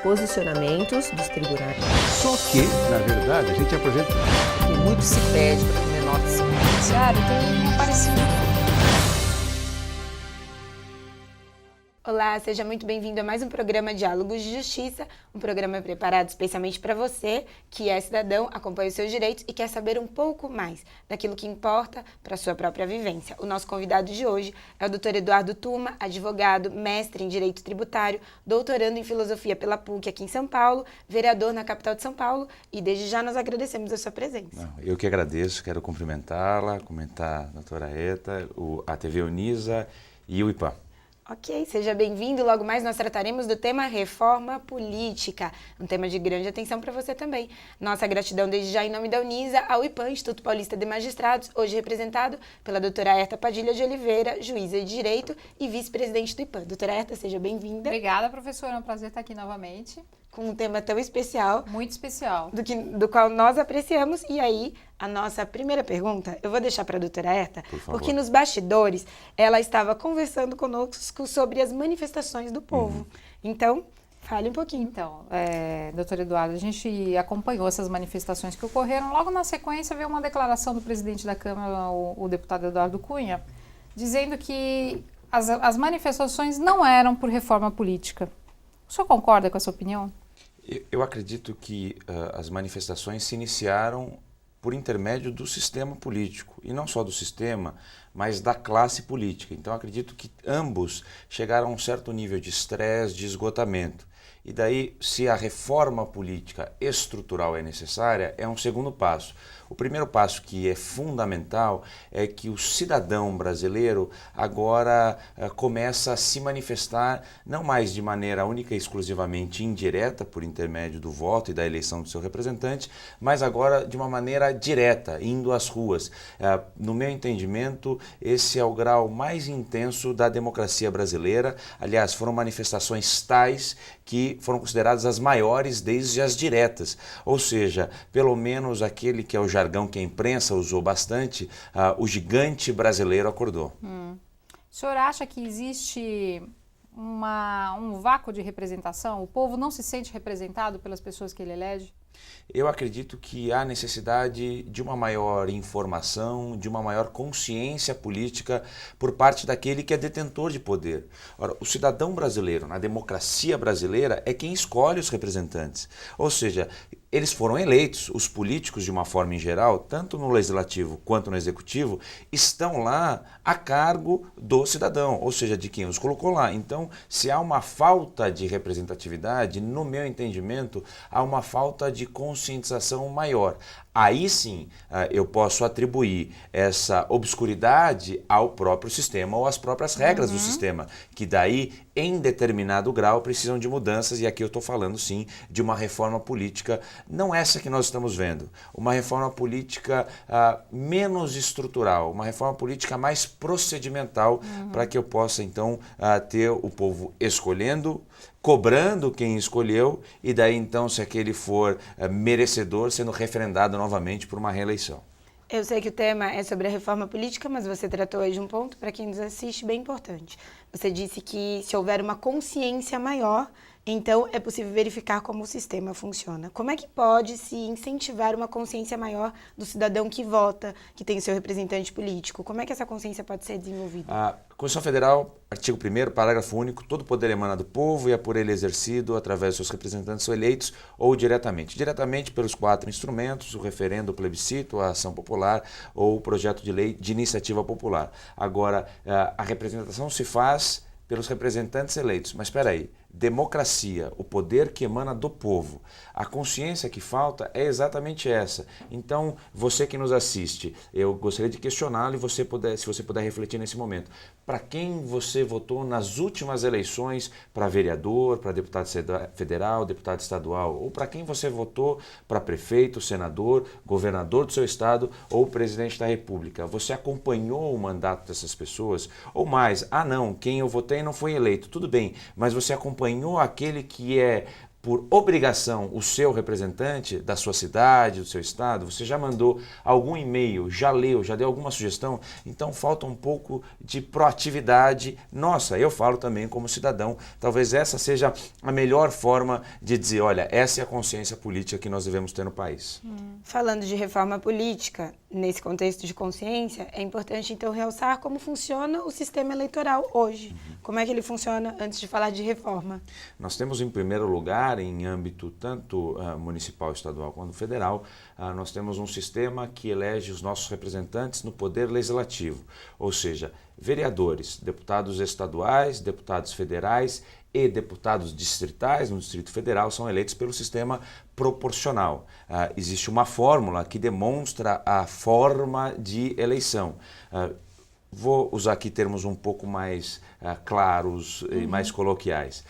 posicionamentos dos tribunais. Só que, na verdade, a gente apresenta... E muito se pede para que menor se... O judiciário tem aparecido. Olá, seja muito bem-vindo a mais um programa Diálogos de Justiça, um programa preparado especialmente para você, que é cidadão, acompanha os seus direitos e quer saber um pouco mais daquilo que importa para a sua própria vivência. O nosso convidado de hoje é o Dr. Eduardo Tuma, advogado, mestre em Direito Tributário, doutorando em Filosofia pela PUC aqui em São Paulo, vereador na capital de São Paulo, e desde já nós agradecemos a sua presença. Eu que agradeço, quero cumprimentá-la, comentar a doutora Eta, a TV Unisa e o IPAM. Ok, seja bem-vindo. Logo mais nós trataremos do tema reforma política, um tema de grande atenção para você também. Nossa gratidão desde já em nome da Unisa ao IPAM, Instituto Paulista de Magistrados, hoje representado pela doutora Herta Padilha de Oliveira, juíza de Direito e vice-presidente do IPAM. Doutora Herta, seja bem-vinda. Obrigada, professora, é um prazer estar aqui novamente. Com um tema tão especial. Muito especial. Do qual nós apreciamos. E aí, a nossa primeira pergunta, eu vou deixar para a doutora Herta, porque nos bastidores ela estava conversando conosco sobre as manifestações do povo. Então, fale um pouquinho. Então, doutor Eduardo, a gente acompanhou essas manifestações que ocorreram. Logo na sequência veio uma declaração do presidente da Câmara, o deputado Eduardo Cunha, dizendo que as manifestações não eram por reforma política. O senhor concorda com essa opinião? Eu acredito que as manifestações se iniciaram por intermédio do sistema político, e não só do sistema, mas da classe política. Então acredito que ambos chegaram a um certo nível de estresse, de esgotamento. E daí, se a reforma política estrutural é necessária, é um segundo passo. O primeiro passo, que é fundamental, é que o cidadão brasileiro agora começa a se manifestar não mais de maneira única e exclusivamente indireta, por intermédio do voto e da eleição do seu representante, mas agora de uma maneira direta, indo às ruas. No meu entendimento, esse é o grau mais intenso da democracia brasileira. Aliás, foram manifestações tais que foram consideradas as maiores desde as diretas. Ou seja, pelo menos aquele que é o jargão que a imprensa usou bastante, o gigante brasileiro acordou. O senhor acha que existe um vácuo de representação? O povo não se sente representado pelas pessoas que ele elege? Eu acredito que há necessidade de uma maior informação, de uma maior consciência política por parte daquele que é detentor de poder. Ora, o cidadão brasileiro, na democracia brasileira, é quem escolhe os representantes. Ou seja, eles foram eleitos, os políticos de uma forma em geral, tanto no legislativo quanto no executivo, estão lá a cargo do cidadão, ou seja, de quem os colocou lá. Então, se há uma falta de representatividade, no meu entendimento, há uma falta de conscientização maior. Aí sim eu posso atribuir essa obscuridade ao próprio sistema ou às próprias regras do sistema, que daí, em determinado grau, precisam de mudanças, e aqui eu estou falando sim de uma reforma política, não essa que nós estamos vendo, uma reforma política menos estrutural, uma reforma política mais procedimental, para que eu possa então ter o povo escolhendo, cobrando quem escolheu, e daí então, se aquele for merecedor, sendo referendado novamente por uma reeleição. Eu sei que o tema é sobre a reforma política, mas você tratou aí de um ponto, para quem nos assiste, bem importante. Você disse que se houver uma consciência maior, então é possível verificar como o sistema funciona. Como é que pode se incentivar uma consciência maior do cidadão que vota, que tem o seu representante político? Como é que essa consciência pode ser desenvolvida? A Constituição Federal, artigo 1º, parágrafo único, todo poder emana do povo e é por ele exercido através dos seus representantes são eleitos ou diretamente. Diretamente pelos 4 instrumentos, o referendo, o plebiscito, a ação popular ou o projeto de lei de iniciativa popular. Agora, a representação se faz pelos representantes eleitos. Mas espera aí, democracia, o poder que emana do povo, a consciência que falta é exatamente essa. Então, você que nos assiste, eu gostaria de questioná-lo e se você puder refletir nesse momento. Para quem você votou nas últimas eleições para vereador, para deputado federal, deputado estadual, ou para quem você votou para prefeito, senador, governador do seu estado ou presidente da república? Você acompanhou o mandato dessas pessoas? Ou mais, não, quem eu votei não foi eleito, tudo bem, mas você acompanhou aquele que é por obrigação o seu representante da sua cidade, do seu estado, você já mandou algum e-mail, já leu, já deu alguma sugestão? Então falta um pouco de proatividade nossa. Eu falo também como cidadão, talvez essa seja a melhor forma de dizer, olha, essa é a consciência política que nós devemos ter no país. Falando de reforma política, nesse contexto de consciência, é importante então realçar como funciona o sistema eleitoral hoje. Como é que ele funciona antes de falar de reforma? Nós temos em primeiro lugar, em âmbito tanto municipal, estadual quanto federal, nós temos um sistema que elege os nossos representantes no poder legislativo, ou seja, vereadores, deputados estaduais, deputados federais e deputados distritais no Distrito Federal são eleitos pelo sistema proporcional. Existe uma fórmula que demonstra a forma de eleição. Vou usar aqui termos um pouco mais claros e mais coloquiais.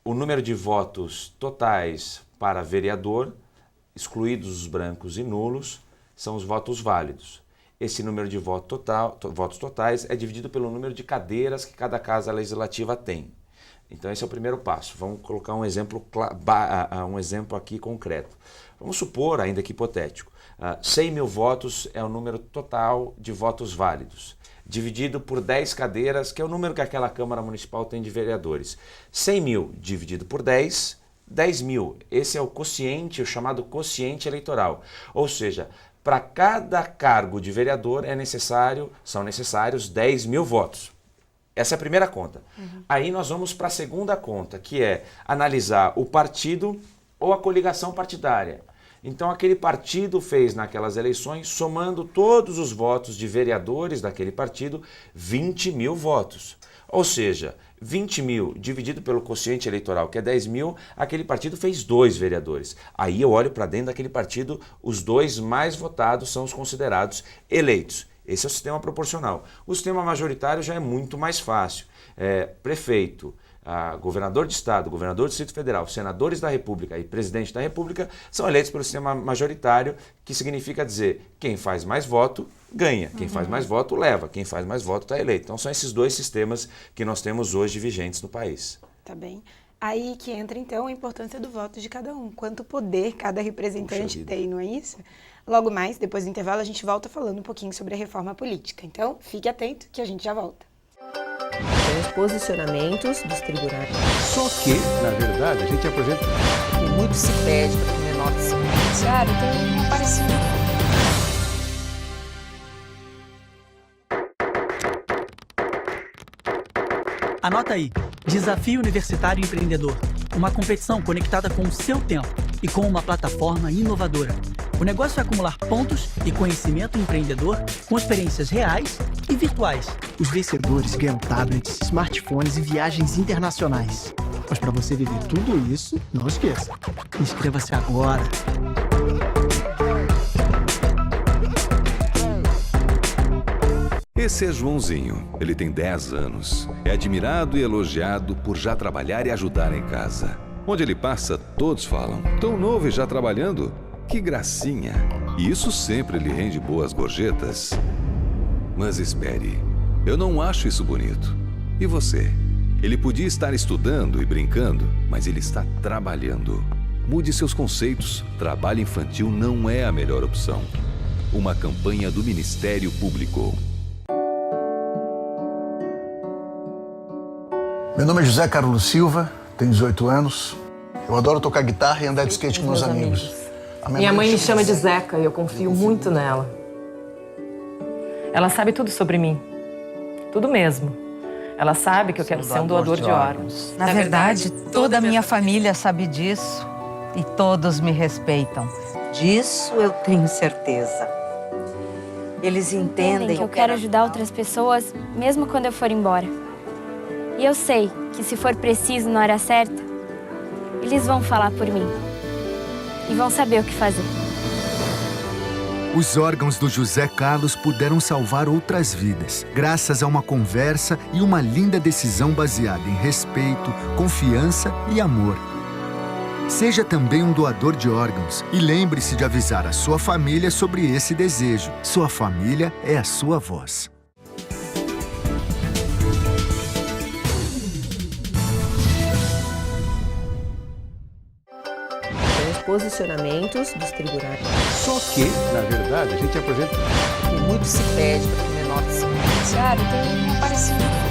O número de votos totais para vereador, excluídos os brancos e nulos, são os votos válidos. Esse número de votos totais é dividido pelo número de cadeiras que cada casa legislativa tem. Então esse é o primeiro passo. Vamos colocar um exemplo aqui concreto. Vamos supor, ainda que hipotético, 100 mil votos é o número total de votos válidos, dividido por 10 cadeiras, que é o número que aquela Câmara Municipal tem de vereadores. 100 mil dividido por 10, 10 mil. Esse é o quociente, o chamado quociente eleitoral. Ou seja, para cada cargo de vereador são necessários 10 mil votos. Essa é a primeira conta. Aí nós vamos para a segunda conta, que é analisar o partido ou a coligação partidária. Então aquele partido fez naquelas eleições, somando todos os votos de vereadores daquele partido, 20 mil votos. Ou seja, 20 mil dividido pelo quociente eleitoral, que é 10 mil, aquele partido fez 2 vereadores. Aí eu olho para dentro daquele partido, os 2 mais votados são os considerados eleitos. Esse é o sistema proporcional. O sistema majoritário já é muito mais fácil. Prefeito, governador de estado, governador do Distrito Federal, senadores da República e presidente da República são eleitos pelo sistema majoritário, que significa dizer quem faz mais voto ganha, quem faz mais voto leva, quem faz mais voto está eleito. Então são esses 2 sistemas que nós temos hoje vigentes no país. Tá bem. Aí que entra então a importância do voto de cada um, quanto poder cada representante tem, não é isso? Logo mais, depois do intervalo, a gente volta falando um pouquinho sobre a reforma política. Então, fique atento que a gente já volta. Tem os posicionamentos dos tribunais. Só que, na verdade, a gente apresenta... E muito se pede para que o menor se Judiciário tem aparecido. Anota aí, Desafio Universitário Empreendedor, uma competição conectada com o seu tempo e com uma plataforma inovadora. O negócio é acumular pontos e conhecimento empreendedor com experiências reais e virtuais. Os vencedores ganham tablets, smartphones e viagens internacionais. Mas para você viver tudo isso, não esqueça. Inscreva-se agora. Esse é Joãozinho. Ele tem 10 anos. É admirado e elogiado por já trabalhar e ajudar em casa. Onde ele passa, todos falam: tão novo e já trabalhando? Que gracinha! E isso sempre lhe rende boas gorjetas. Mas espere, eu não acho isso bonito. E você? Ele podia estar estudando e brincando, mas ele está trabalhando. Mude seus conceitos. Trabalho infantil não é a melhor opção. Uma campanha do Ministério Público. Meu nome é José Carlos Silva, tenho 18 anos. Eu adoro tocar guitarra e andar de skate com meus amigos. Minha mãe me chama de Zeca e eu confio muito nela. Ela sabe tudo sobre mim. Tudo mesmo. Ela sabe que eu quero ser um doador de órgãos. Na verdade, toda a minha família sabe disso e todos me respeitam. Disso eu tenho certeza. Eles entendem que eu quero ajudar outras pessoas, mesmo quando eu for embora. E eu sei que se for preciso na hora certa, eles vão falar por mim. E vão saber o que fazer. Os órgãos do José Carlos puderam salvar outras vidas, graças a uma conversa e uma linda decisão baseada em respeito, confiança e amor. Seja também um doador de órgãos e lembre-se de avisar a sua família sobre esse desejo. Sua família é a sua voz. posicionamentos dos tribunais. Só que, na verdade, a gente apresenta... E muito se pede para que o menor se Judiciário tem aparecido.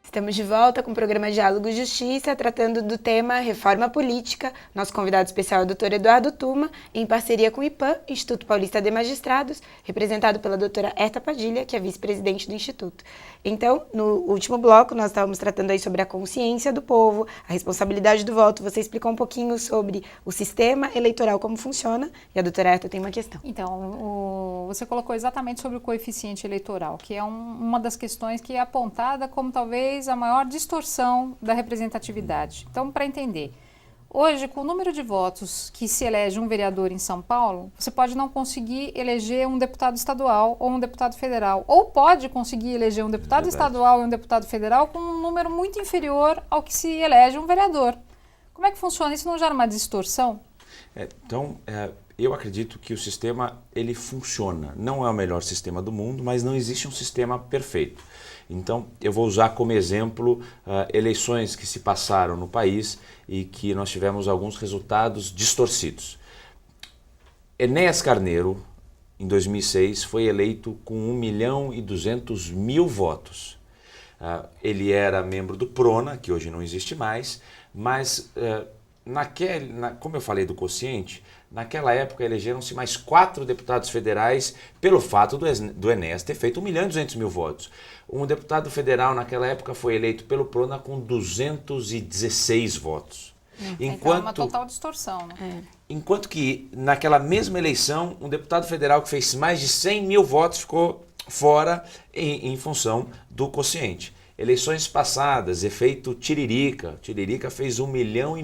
Estamos de volta com o programa Diálogo e Justiça, tratando do tema Reforma Política. Nosso convidado especial é o Dr. Eduardo Tuma, em parceria com o IPAM, Instituto Paulista de Magistrados, representado pela doutora Herta Padilha, que é vice-presidente do Instituto. Então, no último bloco, nós estávamos tratando aí sobre a consciência do povo, a responsabilidade do voto. Você explicou um pouquinho sobre o sistema eleitoral, como funciona, e a doutora Herta tem uma questão. Então, você colocou exatamente sobre o coeficiente eleitoral, que é uma das questões que é apontada como talvez a maior distorção da representatividade. Então, para entender, hoje, com o número de votos que se elege um vereador em São Paulo, você pode não conseguir eleger um deputado estadual ou um deputado federal, ou pode conseguir eleger um deputado estadual e um deputado federal com um número muito inferior ao que se elege um vereador. Como é que funciona? Isso não gera uma distorção? Eu acredito que o sistema, ele funciona. Não é o melhor sistema do mundo, mas não existe um sistema perfeito. Então, eu vou usar como exemplo eleições que se passaram no país e que nós tivemos alguns resultados distorcidos. Enéas Carneiro, em 2006, foi eleito com 1.200.000 votos. Ele era membro do PRONA, que hoje não existe mais, mas como eu falei do quociente, naquela época elegeram-se mais 4 deputados federais pelo fato do Enéas ter feito 1.200.000 votos. Um deputado federal naquela época foi eleito pelo PRONA com 216 votos. Então é uma total distorção, né? Enquanto que naquela mesma eleição, um deputado federal que fez mais de 100.000 votos ficou fora em função do quociente. Eleições passadas, efeito Tiririca. Tiririca fez 1,5 milhão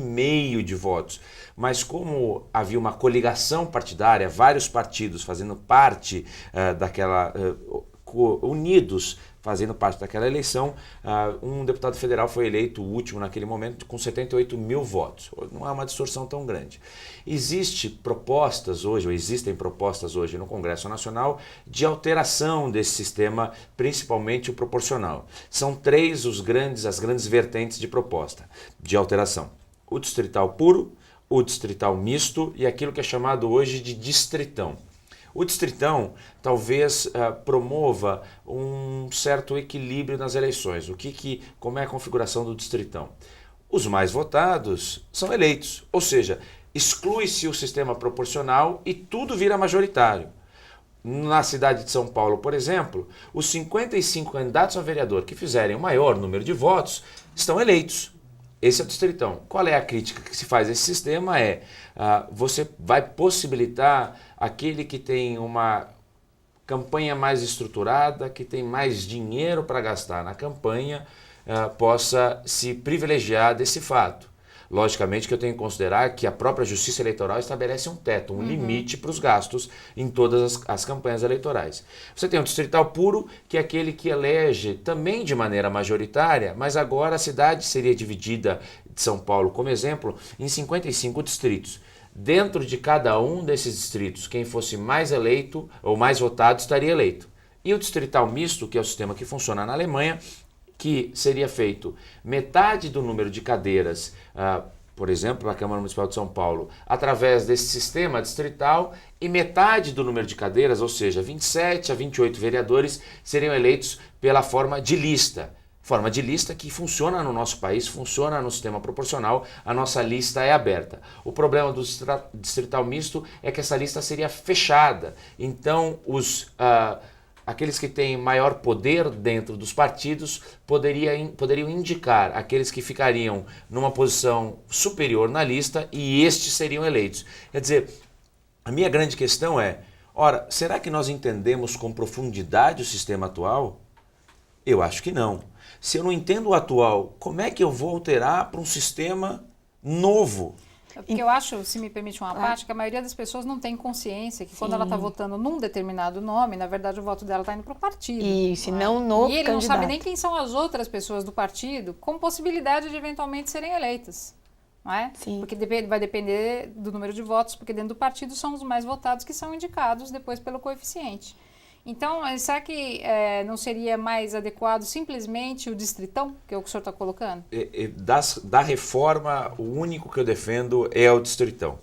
de votos. Mas como havia uma coligação partidária, vários partidos fazendo parte unidos fazendo parte daquela eleição, um deputado federal foi eleito, o último naquele momento, com 78.000 votos. Não é uma distorção tão grande. Existem propostas hoje no Congresso Nacional de alteração desse sistema, principalmente o proporcional. São 3 as grandes vertentes de proposta de alteração. O distrital puro, o distrital misto e aquilo que é chamado hoje de distritão. O distritão talvez promova um certo equilíbrio nas eleições. Como é a configuração do distritão? Os mais votados são eleitos, ou seja, exclui-se o sistema proporcional e tudo vira majoritário. Na cidade de São Paulo, por exemplo, os 55 candidatos a vereador que fizerem o maior número de votos estão eleitos. Esse é o distritão. Qual é a crítica que se faz a esse sistema? Você vai possibilitar aquele que tem uma campanha mais estruturada, que tem mais dinheiro para gastar na campanha, possa se privilegiar desse fato. Logicamente que eu tenho que considerar que a própria Justiça Eleitoral estabelece um teto, um limite para os gastos em todas as campanhas eleitorais. Você tem o distrital puro, que é aquele que elege também de maneira majoritária, mas agora a cidade seria dividida, de São Paulo como exemplo, em 55 distritos. Dentro de cada um desses distritos, quem fosse mais eleito ou mais votado estaria eleito. E o distrital misto, que é o sistema que funciona na Alemanha, que seria feito metade do número de cadeiras, por exemplo, na Câmara Municipal de São Paulo, através desse sistema distrital, e metade do número de cadeiras, ou seja, 27 a 28 vereadores, seriam eleitos pela forma de lista. Forma de lista que funciona no nosso país, funciona no sistema proporcional, a nossa lista é aberta. O problema do distrital misto é que essa lista seria fechada, então aqueles que têm maior poder dentro dos partidos poderiam indicar aqueles que ficariam numa posição superior na lista e estes seriam eleitos. Quer dizer, a minha grande questão é, será que nós entendemos com profundidade o sistema atual? Eu acho que não. Se eu não entendo o atual, como é que eu vou alterar para um sistema novo? Porque eu acho, se me permite uma parte, que a maioria das pessoas não tem consciência que quando ela está votando num determinado nome, na verdade o voto dela está indo para o partido. Isso, não no candidato. E ele não sabe nem quem são as outras pessoas do partido com possibilidade de eventualmente serem eleitas. Não é? Sim. Porque vai depender do número de votos, porque dentro do partido são os mais votados que são indicados depois pelo coeficiente. Então, será que não seria mais adequado simplesmente o distritão, que é o que o senhor está colocando? Da reforma, o único que eu defendo é o distritão.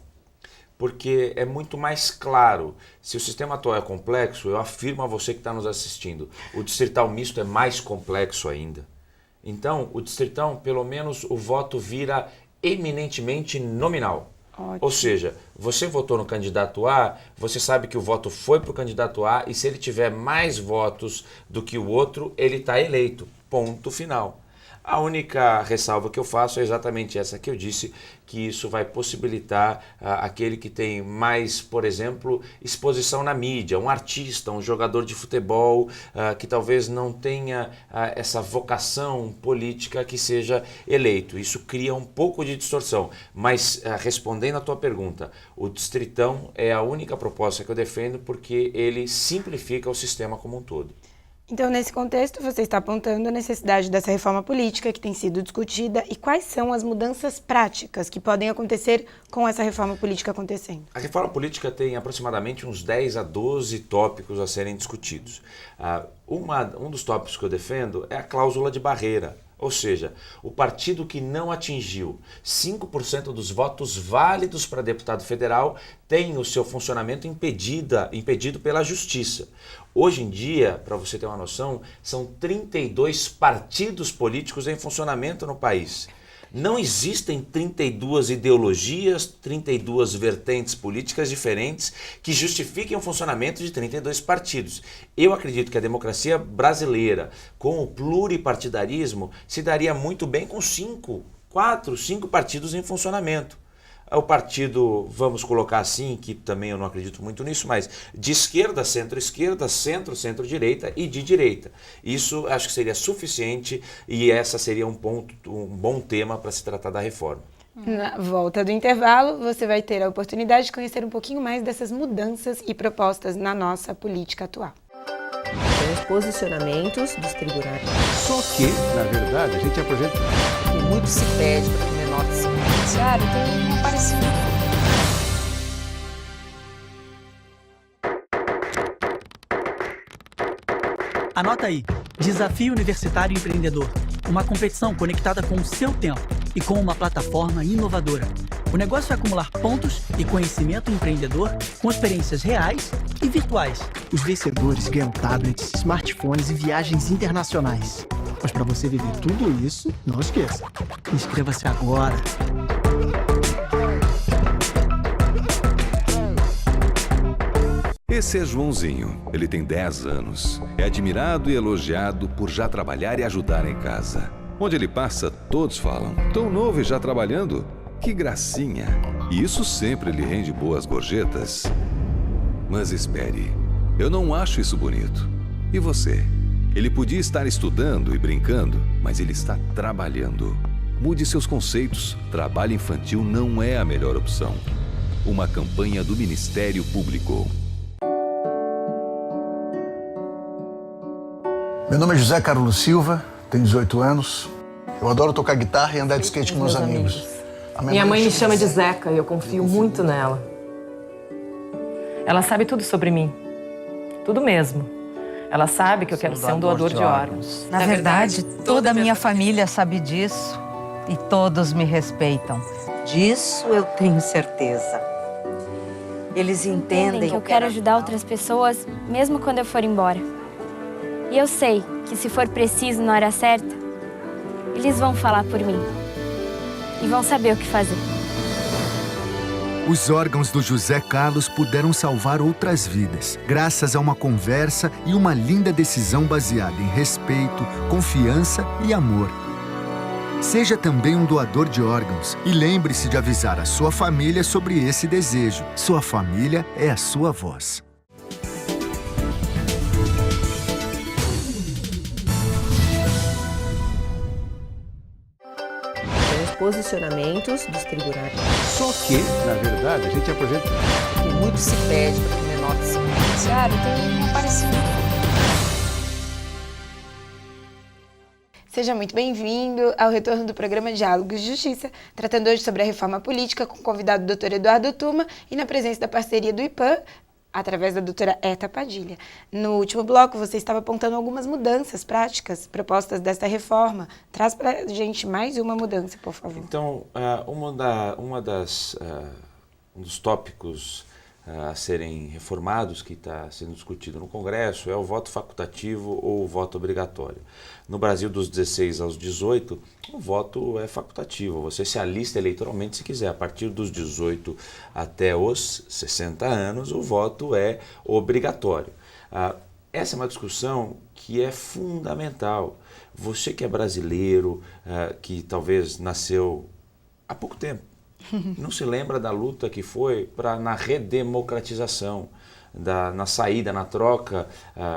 Porque é muito mais claro. Se o sistema atual é complexo, eu afirmo a você que está nos assistindo, o distrital misto é mais complexo ainda. Então, o distritão, pelo menos, o voto vira eminentemente nominal. Ótimo. Ou seja, você votou no candidato A, você sabe que o voto foi para o candidato A e se ele tiver mais votos do que o outro, ele está eleito. Ponto final. A única ressalva que eu faço é exatamente essa que eu disse, que isso vai possibilitar aquele que tem mais, por exemplo, exposição na mídia, um artista, um jogador de futebol, que talvez não tenha essa vocação política que seja eleito. Isso cria um pouco de distorção, mas respondendo à tua pergunta, o distritão é a única proposta que eu defendo porque ele simplifica o sistema como um todo. Então, nesse contexto, você está apontando a necessidade dessa reforma política que tem sido discutida e quais são as mudanças práticas que podem acontecer com essa reforma política acontecendo? A reforma política tem aproximadamente uns 10 a 12 tópicos a serem discutidos. Um dos tópicos que eu defendo é a cláusula de barreira. Ou seja, o partido que não atingiu 5% dos votos válidos para deputado federal tem o seu funcionamento impedido pela justiça. Hoje em dia, para você ter uma noção, são 32 partidos políticos em funcionamento no país. Não existem 32 ideologias, 32 vertentes políticas diferentes que justifiquem o funcionamento de 32 partidos. Eu acredito que a democracia brasileira, com o pluripartidarismo, se daria muito bem com 4, 5 partidos em funcionamento. O partido, vamos colocar assim, que também eu não acredito muito nisso, mas de esquerda, centro-esquerda, centro-direita e de direita. Isso acho que seria suficiente e essa seria um bom tema para se tratar da reforma. Na volta do intervalo, você vai ter a oportunidade de conhecer um pouquinho mais dessas mudanças e propostas na nossa política atual. Os posicionamentos dos tribunais. Só que, na verdade, a gente apresenta... Muito se pede para que menor se judiciário tem uma parecida. Anota aí, Desafio Universitário Empreendedor. Uma competição conectada com o seu tempo e com uma plataforma inovadora. O negócio é acumular pontos e conhecimento empreendedor com experiências reais e virtuais. Os vencedores ganham tablets, smartphones e viagens internacionais. Mas para você viver tudo isso, não esqueça. Inscreva-se agora. Esse é Joãozinho. Ele tem 10 anos. É admirado e elogiado por já trabalhar e ajudar em casa. Onde ele passa, todos falam: tão novo e já trabalhando? Que gracinha! E isso sempre lhe rende boas gorjetas. Mas espere, eu não acho isso bonito. E você? Ele podia estar estudando e brincando, mas ele está trabalhando. Mude seus conceitos. Trabalho infantil não é a melhor opção. Uma campanha do Ministério Público. Meu nome é José Carlos Silva, tenho 18 anos. Eu adoro tocar guitarra e andar de skate com meus amigos. Minha mãe me chama de Zeca e eu confio muito nela. Ela sabe tudo sobre mim. Tudo mesmo. Ela sabe que eu quero ser um doador de órgãos. Na verdade, toda a minha família sabe disso e todos me respeitam. Disso eu tenho certeza. Eles entendem que eu quero ajudar outras pessoas, mesmo quando eu for embora. E eu sei que se for preciso na hora certa, eles vão falar por mim. E vão saber o que fazer. Os órgãos do José Carlos puderam salvar outras vidas, graças a uma conversa e uma linda decisão baseada em respeito, confiança e amor. Seja também um doador de órgãos e lembre-se de avisar a sua família sobre esse desejo. Sua família é a sua voz. Posicionamentos dos tribunais. Só que, na verdade, a gente apresenta... Muito se pede para que menor se judiciário tem uma parecida. Seja muito bem-vindo ao retorno do programa Diálogos de Justiça, tratando hoje sobre a reforma política com o convidado Dr. Eduardo Tuma e na presença da parceria do IPAM, através da doutora Eta Padilha. No último bloco, você estava apontando algumas mudanças práticas propostas desta reforma. Traz para a gente mais uma mudança, por favor. Então, um dos tópicos a serem reformados, que está sendo discutido no Congresso, é o voto facultativo ou o voto obrigatório. No Brasil, dos 16 aos 18, o voto é facultativo. Você se alista eleitoralmente se quiser. A partir dos 18 até os 60 anos, o voto é obrigatório. Essa é uma discussão que é fundamental. Você que é brasileiro, que talvez nasceu há pouco tempo, não se lembra da luta que foi na redemocratização, na saída, na troca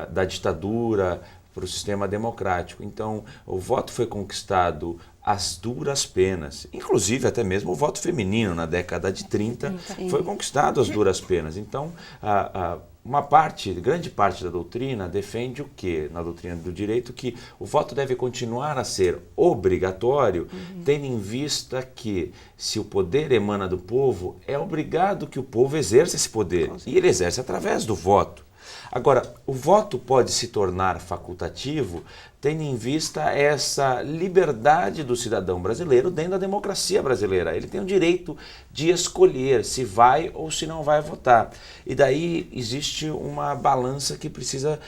da ditadura para o sistema democrático. Então, o voto foi conquistado às duras penas. Inclusive, até mesmo o voto feminino na década de 30 foi conquistado às duras penas. Então, grande parte da doutrina defende o quê? Na doutrina do direito, que o voto deve continuar a ser obrigatório, tendo em vista que, se o poder emana do povo, é obrigado que o povo exerça esse poder. E ele exerce através do voto. Agora, o voto pode se tornar facultativo tendo em vista essa liberdade do cidadão brasileiro dentro da democracia brasileira. Ele tem o direito de escolher se vai ou se não vai votar. E daí existe uma balança que precisa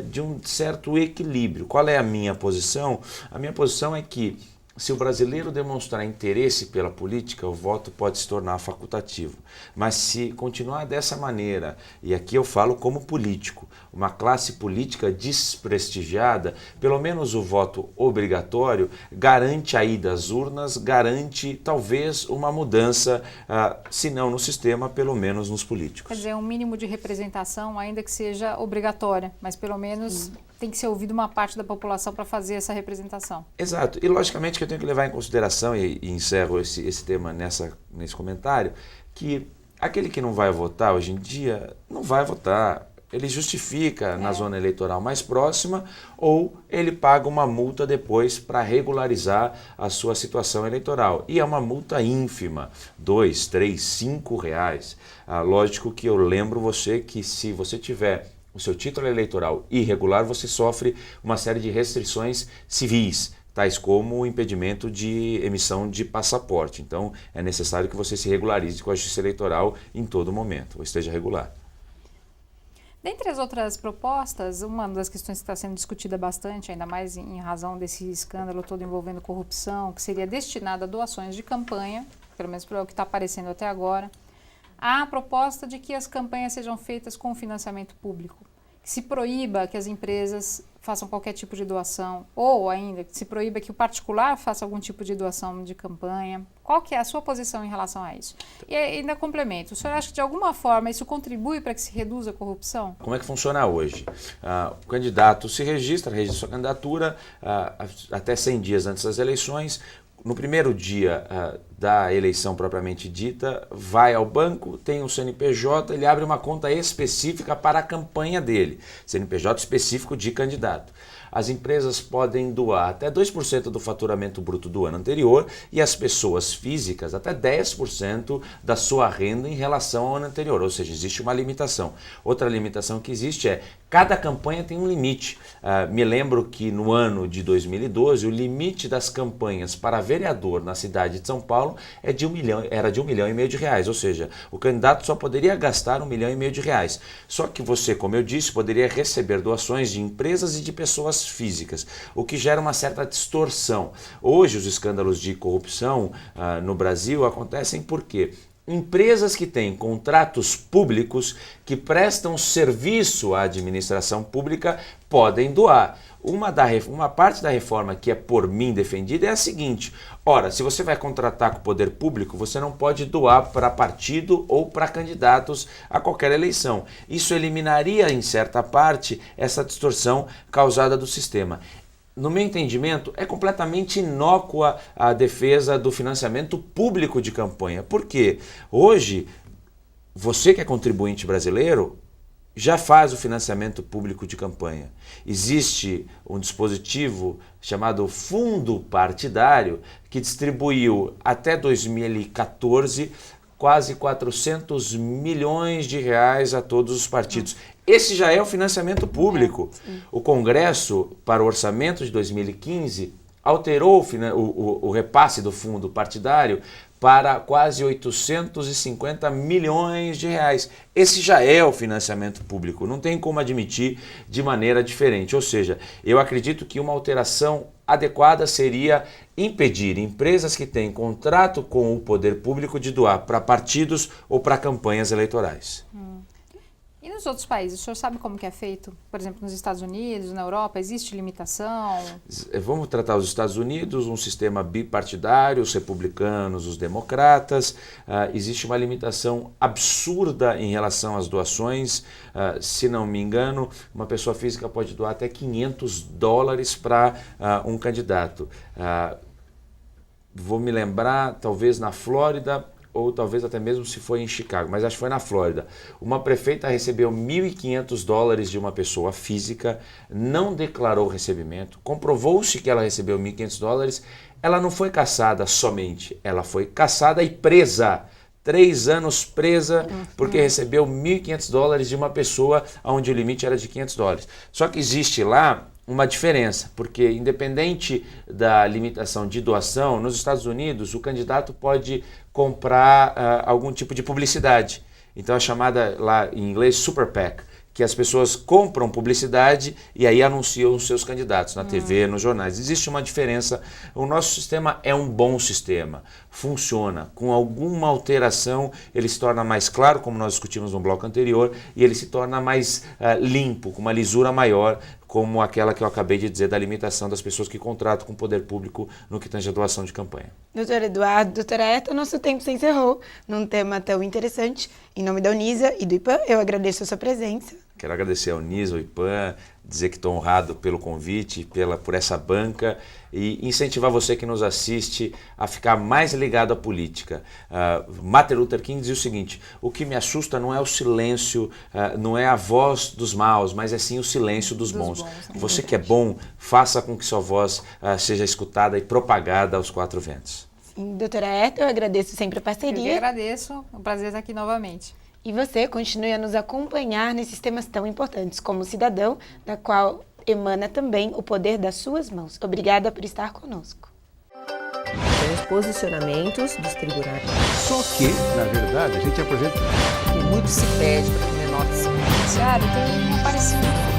de um certo equilíbrio. Qual é a minha posição? A minha posição é que, se o brasileiro demonstrar interesse pela política, o voto pode se tornar facultativo. Mas se continuar dessa maneira, e aqui eu falo como político, uma classe política desprestigiada, pelo menos o voto obrigatório garante a ida às urnas, garante talvez uma mudança, se não no sistema, pelo menos nos políticos. Quer dizer, um mínimo de representação, ainda que seja obrigatória, mas pelo menos tem que ser ouvido uma parte da população para fazer essa representação. Exato. E logicamente que eu tenho que levar em consideração, e encerro esse tema nesse comentário, que aquele que não vai votar hoje em dia, não vai votar. Ele justifica na zona eleitoral mais próxima ou ele paga uma multa depois para regularizar a sua situação eleitoral. E é uma multa ínfima, R$2, R$3, R$5. Lógico que eu lembro você que, se você tiver o seu título eleitoral irregular, você sofre uma série de restrições civis, tais como o impedimento de emissão de passaporte. Então, é necessário que você se regularize com a Justiça Eleitoral em todo momento, ou esteja regular. Dentre as outras propostas, uma das questões que está sendo discutida bastante, ainda mais em razão desse escândalo todo envolvendo corrupção, que seria destinada a doações de campanha, pelo menos pelo que está aparecendo até agora, há a proposta de que as campanhas sejam feitas com financiamento público, que se proíba que as empresas façam qualquer tipo de doação, ou ainda que se proíba que o particular faça algum tipo de doação de campanha. Qual que é a sua posição em relação a isso? E ainda complemento, o senhor acha que de alguma forma isso contribui para que se reduza a corrupção? Como é que funciona hoje? O candidato se registra sua candidatura até 100 dias antes das eleições. No primeiro dia da eleição propriamente dita, vai ao banco, tem o CNPJ, ele abre uma conta específica para a campanha dele, CNPJ específico de candidato. As empresas podem doar até 2% do faturamento bruto do ano anterior e as pessoas físicas até 10% da sua renda em relação ao ano anterior, ou seja, existe uma limitação. Outra limitação que existe é cada campanha tem um limite. Me lembro que no ano de 2012 o limite das campanhas para vereador na cidade de São Paulo era de R$1,5 milhão, ou seja, o candidato só poderia gastar R$1,5 milhão. Só que você, como eu disse, poderia receber doações de empresas e de pessoas físicas, o que gera uma certa distorção. Hoje os escândalos de corrupção no Brasil acontecem porque empresas que têm contratos públicos, que prestam serviço à administração pública, podem doar. Uma parte da reforma que é por mim defendida é a seguinte: ora, se você vai contratar com o poder público, você não pode doar para partido ou para candidatos a qualquer eleição. Isso eliminaria, em certa parte, essa distorção causada do sistema. No meu entendimento, é completamente inócua a defesa do financiamento público de campanha. Por quê? Hoje, você que é contribuinte brasileiro já faz o financiamento público de campanha. Existe um dispositivo chamado Fundo Partidário que distribuiu até 2014 quase 400 milhões de reais a todos os partidos. Esse já é o financiamento público. O Congresso, para o orçamento de 2015, alterou o repasse do fundo partidário para quase 850 milhões de reais. Esse já é o financiamento público, não tem como admitir de maneira diferente. Ou seja, eu acredito que uma alteração adequada seria impedir empresas que têm contrato com o poder público de doar para partidos ou para campanhas eleitorais. E nos outros países, o senhor sabe como que é feito? Por exemplo, nos Estados Unidos, na Europa, existe limitação? Vamos tratar os Estados Unidos, um sistema bipartidário, os republicanos, os democratas. Existe uma limitação absurda em relação às doações. Se não me engano, uma pessoa física pode doar até $500 para um candidato. Vou me lembrar, talvez na Flórida, ou talvez até mesmo se foi em Chicago, mas acho que foi na Flórida. Uma prefeita recebeu $1.500 de uma pessoa física, não declarou o recebimento, comprovou-se que ela recebeu $1.500, ela não foi cassada somente, ela foi cassada e presa. 3 anos presa porque recebeu $1.500 de uma pessoa onde o limite era de $500. Só que existe lá uma diferença, porque independente da limitação de doação, nos Estados Unidos o candidato pode comprar algum tipo de publicidade. Então é chamada lá em inglês Super PAC, que as pessoas compram publicidade e aí anunciam os seus candidatos na TV, nos jornais. Existe uma diferença. O nosso sistema é um bom sistema, funciona. Com alguma alteração, ele se torna mais claro, como nós discutimos no bloco anterior, e ele se torna mais limpo, com uma lisura maior, como aquela que eu acabei de dizer da limitação das pessoas que contratam com o poder público no que tange a doação de campanha. Doutor Eduardo, doutora Eta, nosso tempo se encerrou num tema tão interessante. Em nome da Unisa e do IPAM, eu agradeço a sua presença. Quero agradecer ao Unisa, ao IPAM, dizer que estou honrado pelo convite, por essa banca e incentivar você que nos assiste a ficar mais ligado à política. Martin Luther King dizia o seguinte: o que me assusta não é o silêncio, não é a voz dos maus, mas é sim o silêncio dos bons. Você que é bom, faça com que sua voz seja escutada e propagada aos 4 ventos. Sim, doutora Eta, eu agradeço sempre a parceria. Eu que agradeço, é um prazer estar aqui novamente. E você continue a nos acompanhar nesses temas tão importantes como cidadão, da qual emana também o poder das suas mãos. Obrigada por estar conosco. Tem os posicionamentos dos tribunais. Só que, na verdade, a gente apresenta... E muito se pede para que menor se Judiciário tem um parecido.